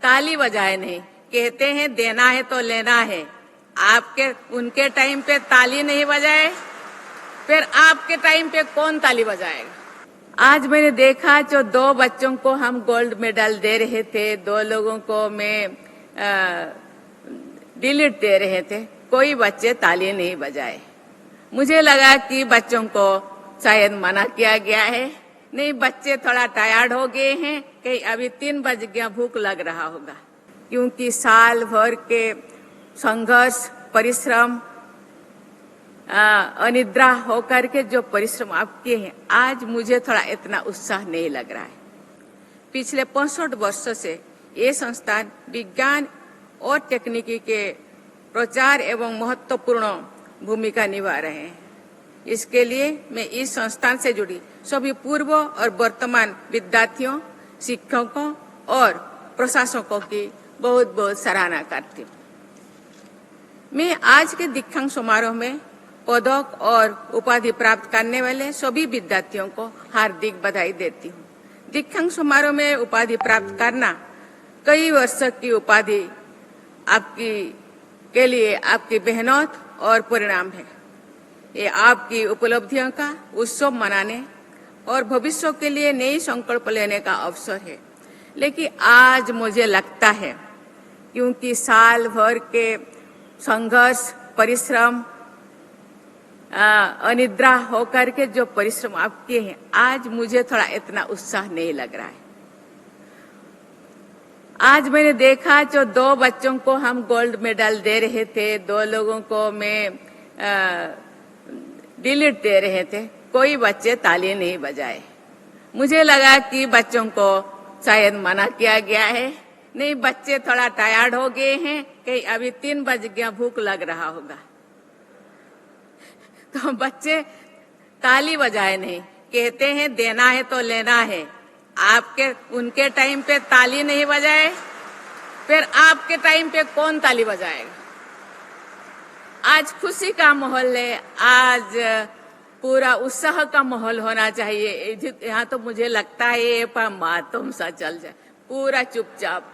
ताली बजाए नहीं। कहते हैं देना है तो लेना है। आपके उनके टाइम पे ताली नहीं बजाए, फिर आपके टाइम पे कौन ताली बजाएगा? आज मैंने देखा जो 2 बच्चों को हम गोल्ड मेडल दे रहे थे, 2 लोगों को मैं डिलीट दे रहे थे, कोई बच्चे ताली नहीं बजाए। मुझे लगा कि बच्चों को शायद मना किया गया है। नहीं, बच्चे थोड़ा टायर्ड हो गए हैं, कहीं अभी 3 बज गया, भूख लग रहा होगा। क्योंकि साल भर के संघर्ष, परिश्रम, अनिद्रा होकर के जो परिश्रम आप किए हैं, आज मुझे थोड़ा इतना उत्साह नहीं लग रहा है। पिछले 65 वर्षों से ये संस्थान विज्ञान और तकनीकी के प्रचार एवं महत्वपूर्ण भूमिका निभा रहे हैं। इसके लिए मैं इस संस्थान से जुड़ी सभी पूर्व और वर्तमान विद्यार्थियों, शिक्षकों और प्रशासकों की बहुत बहुत सराहना करती हूँ। मैं आज के दीक्षांत समारोह में पदक और उपाधि प्राप्त करने वाले सभी विद्यार्थियों को हार्दिक बधाई देती हूँ। दीक्षांत समारोह में उपाधि प्राप्त करना कई वर्षों की उपाधि के लिए आपकी मेहनत और परिणाम है। ये आपकी उपलब्धियों का उत्सव मनाने और भविष्य के लिए नई संकल्प लेने का अवसर है। लेकिन आज मुझे लगता है, क्योंकि साल भर के संघर्ष, परिश्रम, अनिद्रा होकर के जो परिश्रम आप किए हैं, आज मुझे थोड़ा इतना उत्साह नहीं लग रहा है। आज मैंने देखा जो 2 बच्चों को हम गोल्ड मेडल दे रहे थे, 2 लोगों को मैं डिलीट दे रहे थे, कोई बच्चे ताली नहीं बजाए। मुझे लगा कि बच्चों को शायद मना किया गया है। नहीं, बच्चे थोड़ा टायर्ड हो गए हैं, कहीं अभी 3 बज गया, भूख लग रहा होगा। तो बच्चे ताली बजाए नहीं। कहते हैं देना है तो लेना है। उनके टाइम पे ताली नहीं बजाए, फिर आपके टाइम पे कौन ताली बजाएगा? आज खुशी का माहौल है, आज पूरा उत्साह का माहौल होना चाहिए। यहाँ तो मुझे लगता है ये मातम सा चल जाए, पूरा चुपचाप।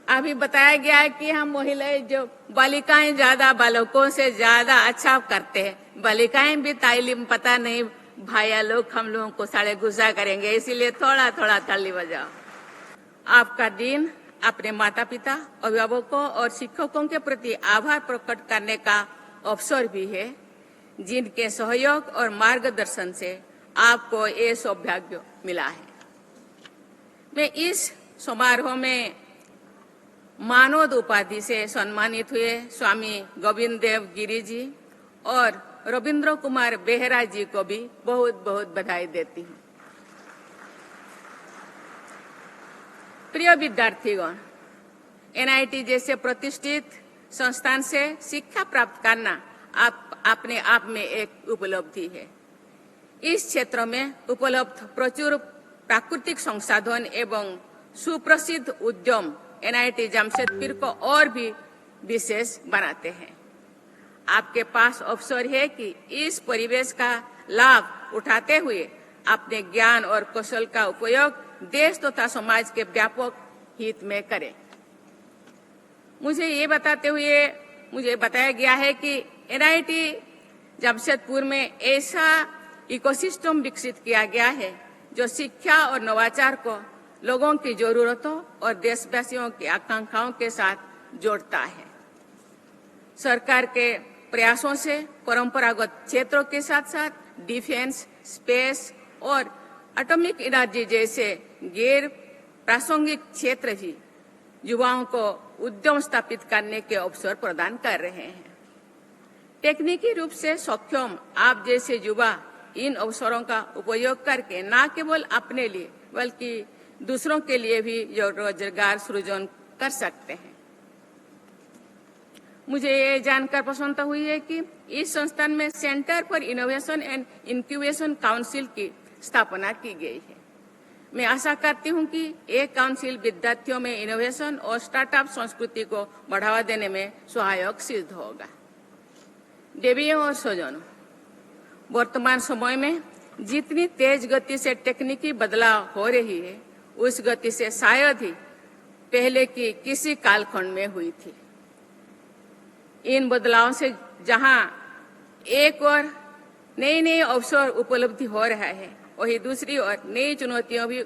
अभी बताया गया है कि हम महिलाएं जो बालिकाएं ज्यादा बालकों से ज्यादा अच्छा करते हैं। बालिकाएं भी तालीम पता नहीं, भाइया लोग हम लोगों को साढ़े गुस्सा करेंगे, इसीलिए थोड़ा थोड़ा ताली बजाओ। आपका दिन अपने माता पिता, अभिभावकों और शिक्षकों के प्रति आभार प्रकट करने का अवसर भी है, जिनके सहयोग और मार्गदर्शन से आपको ये सौभाग्य मिला है। मैं इस समारोह में मानद उपाधि से सम्मानित हुए स्वामी गोविंद देव गिरी जी और रविंद्र कुमार बेहरा जी को भी बहुत बहुत बधाई देती हूँ। प्रिय विद्यार्थीगण, एनआईटी जैसे प्रतिष्ठित संस्थान से शिक्षा प्राप्त करना अपने आप में एक उपलब्धि है। इस क्षेत्र में उपलब्ध प्रचुर प्राकृतिक संसाधन एवं सुप्रसिद्ध उद्यम एनआईटी जमशेदपुर को और भी विशेष बनाते हैं। आपके पास अवसर है कि इस परिवेश का लाभ उठाते हुए अपने ज्ञान और कौशल का उपयोग देश तथा समाज के व्यापक हित में करें। मुझे ये बताते हुए मुझे बताया गया है कि एनआईटी जमशेदपुर में ऐसा इकोसिस्टम विकसित किया गया है जो शिक्षा और नवाचार को लोगों की जरूरतों और देशवासियों की आकांक्षाओं के साथ जोड़ता है। सरकार के प्रयासों से परंपरागत क्षेत्रों के साथ साथ डिफेंस, स्पेस और एटॉमिक एनर्जी जैसे गैर प्रासंगिक क्षेत्र भी युवाओं को उद्यम स्थापित करने के अवसर प्रदान कर रहे हैं। तकनीकी रूप से सक्षम आप जैसे युवा इन अवसरों का उपयोग करके न केवल अपने लिए बल्कि दूसरों के लिए भी रोजगार सृजन कर सकते हैं। मुझे ये जानकर प्रसन्नता हुई है कि इस संस्थान में centre for innovation and incubation council की स्थापना की गई है। मैं आशा करती हूं कि ये काउंसिल विद्यार्थियों में इनोवेशन और स्टार्टअप संस्कृति को बढ़ावा देने में सहायक सिद्ध होगा। देवियों और स्वजनों, वर्तमान समय में जितनी तेज गति से तकनीकी बदलाव हो रही है, उस गति से शायद ही पहले की किसी कालखंड में हुई थी। इन बदलावों से जहां एक ओर नए नए अवसर उपलब्ध हो रहा है, वही दूसरी ओर नई चुनौतियां भी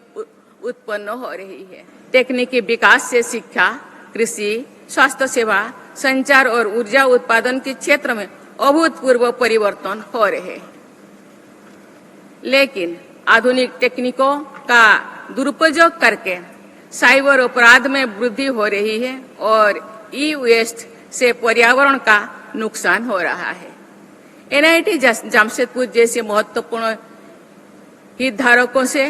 उत्पन्न हो रही है। तकनीकी विकास से शिक्षा, कृषि, स्वास्थ्य सेवा, संचार और ऊर्जा उत्पादन के क्षेत्र में अभूतपूर्व परिवर्तन हो रहे हैं। लेकिन आधुनिक तकनीकों का दुरुपयोग करके साइबर अपराध में वृद्धि हो रही है और ई वेस्ट से पर्यावरण का नुकसान हो रहा है। एनआईटी जमशेदपुर जैसे महत्वपूर्ण हितधारकों से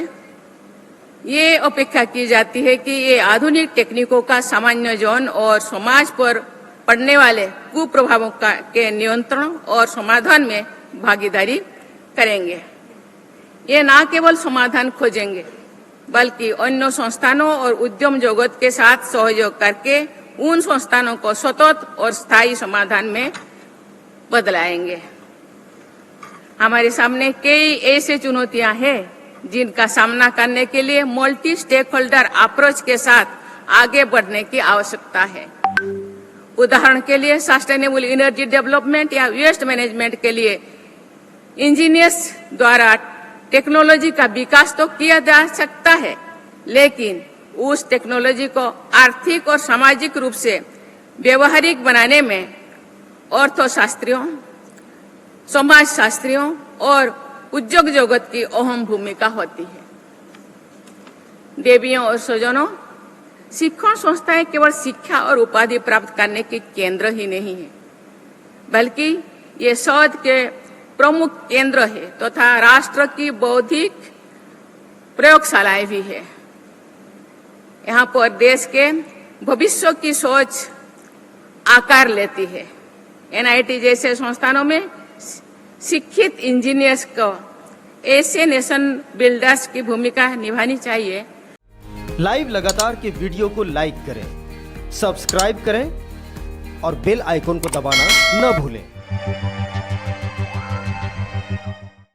ये अपेक्षा की जाती है कि ये आधुनिक तकनीकों का सामान्यजन और समाज पर पड़ने वाले कुप्रभावों के नियंत्रण और समाधान में भागीदारी करेंगे। ये न केवल समाधान खोजेंगे, बल्कि अन्य संस्थानों और उद्यम जगत के साथ सहयोग करके उन संस्थानों को सतत और स्थायी समाधान में बदलाएंगे। हमारे सामने कई ऐसे चुनौतियां हैं जिनका सामना करने के लिए मल्टी स्टेक होल्डर अप्रोच के साथ आगे बढ़ने की आवश्यकता है। उदाहरण के लिए सस्टेनेबल एनर्जी डेवलपमेंट या वेस्ट मैनेजमेंट के लिए इंजीनियर्स द्वारा टेक्नोलॉजी का विकास तो किया जा सकता है, लेकिन उस टेक्नोलॉजी को आर्थिक और सामाजिक रूप से व्यवहारिक बनाने में अर्थशास्त्रियों, समाजशास्त्रियों और उद्योग जगत की अहम भूमिका होती है। देवियों और स्वजनों, शिक्षण संस्थाएं केवल शिक्षा और उपाधि प्राप्त करने के केंद्र ही नहीं है, बल्कि ये शोध के प्रमुख केंद्र है तथा राष्ट्र की बौद्धिक प्रयोगशालाएं भी है। यहाँ पर देश के भविष्य की सोच आकार लेती है। एनआईटी जैसे संस्थानों में शिक्षित इंजीनियर्स को ऐसे नेशन बिल्डर्स की भूमिका निभानी चाहिए। लाइव लगातार के वीडियो को लाइक करें, सब्सक्राइब करें और बेल आइकन को दबाना न भूलें।